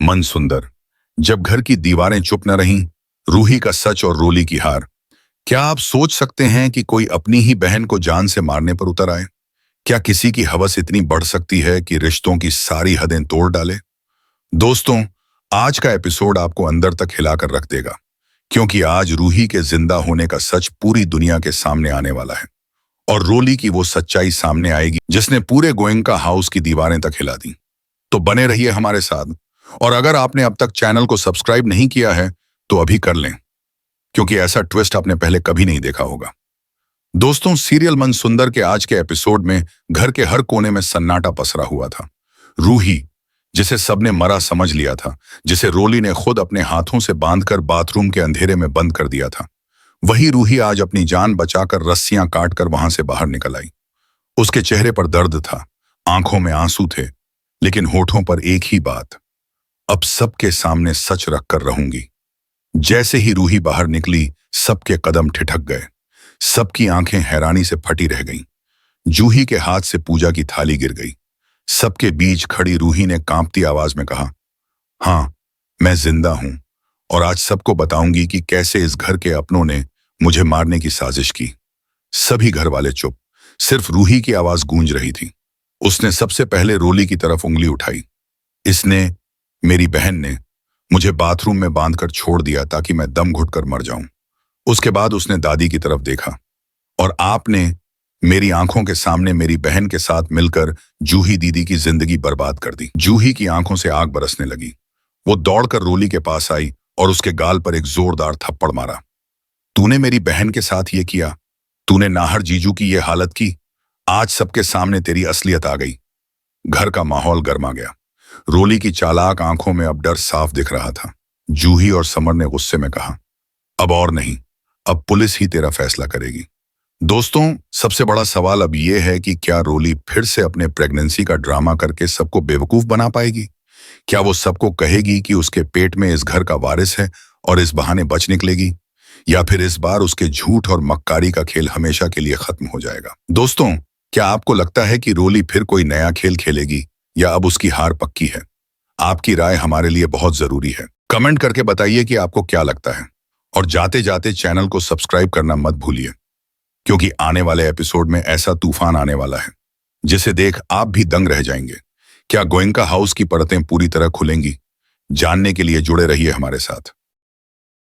मन सुंदर। जब घर की दीवारें चुप न रहीं, रूही का सच और रोली की हार। क्या आप सोच सकते हैं कि कोई अपनी ही बहन को जान से मारने पर उतर आए? क्या किसी की हवस इतनी बढ़ सकती है कि रिश्तों की सारी हदें तोड़ डाले? दोस्तों, आज का एपिसोड आपको अंदर तक हिलाकर रख देगा, क्योंकि आज रूही के जिंदा होने का सच पूरी दुनिया के सामने आने वाला है और रोली की वो सच्चाई सामने आएगी जिसने पूरे गोयनका हाउस की दीवारें तक हिला दी। तो बने रहिए हमारे साथ। और अगर आपने अब तक चैनल को सब्सक्राइब नहीं किया है तो अभी कर लें, क्योंकि ऐसा ट्विस्ट आपने पहले कभी नहीं देखा होगा। दोस्तों, सीरियल मन सुंदर के आज के एपिसोड में घर के हर कोने में सन्नाटा पसरा हुआ था। रूही, जिसे सबने मरा समझ लिया था, जिसे रोली ने खुद अपने हाथों से बांधकर बाथरूम के अंधेरे में बंद कर दिया था, वही रूही आज अपनी जान बचाकर रस्सियां काटकर वहां से बाहर निकल आई। उसके चेहरे पर दर्द था, आंखों में आंसू थे, लेकिन होठों पर एक ही बात, अब सबके सामने सच रखकर रहूंगी। जैसे ही रूही बाहर निकली, सबके कदम ठिठक गए, सबकी आंखें हैरानी से फटी रह गईं। जूही के हाथ से पूजा की थाली गिर गई। सबके बीच खड़ी रूही ने कांपती आवाज में कहा, हाँ, मैं जिंदा हूं और आज सबको बताऊंगी कि कैसे इस घर के अपनों ने मुझे मारने की साजिश की। सभी घर वाले चुप, सिर्फ रूही की आवाज गूंज रही थी। उसने सबसे पहले रोली की तरफ उंगली उठाई। इसने, मेरी बहन ने, मुझे बाथरूम में बांधकर छोड़ दिया ताकि मैं दम घुटकर मर जाऊं। उसके बाद उसने दादी की तरफ देखा, और आपने मेरी आंखों के सामने मेरी बहन के साथ मिलकर जूही दीदी की जिंदगी बर्बाद कर दी। जूही की आंखों से आग बरसने लगी। वो दौड़कर रोली के पास आई और उसके गाल पर एक जोरदार थप्पड़ मारा। तूने मेरी बहन के साथ ये किया, तूने नाहर जीजू की ये हालत की, आज सबके सामने तेरी असलियत आ गई। घर का माहौल गर्मा गया। रोली की चालाक आंखों में अब डर साफ दिख रहा था। जूही और समर ने गुस्से में कहा, अब और नहीं, अब पुलिस ही तेरा फैसला करेगी। दोस्तों, सबसे बड़ा सवाल अब यह है कि क्या रोली फिर से अपने प्रेगनेंसी का ड्रामा करके सबको बेवकूफ बना पाएगी? क्या वो सबको कहेगी कि उसके पेट में इस घर का वारिस है और इस बहाने बच निकलेगी? या फिर इस बार उसके झूठ और मक्कारी का खेल हमेशा के लिए खत्म हो जाएगा? दोस्तों, क्या आपको लगता है कि रोली फिर कोई नया खेल खेलेगी या अब उसकी हार पक्की है? आपकी राय हमारे लिए बहुत जरूरी है। कमेंट करके बताइए कि आपको क्या लगता है, और जाते जाते चैनल को सब्सक्राइब करना मत भूलिए, क्योंकि आने वाले एपिसोड में ऐसा तूफान आने वाला है जिसे देख आप भी दंग रह जाएंगे। क्या गोयनका हाउस की परतें पूरी तरह खुलेंगी? जानने के लिए जुड़े रहिए हमारे साथ।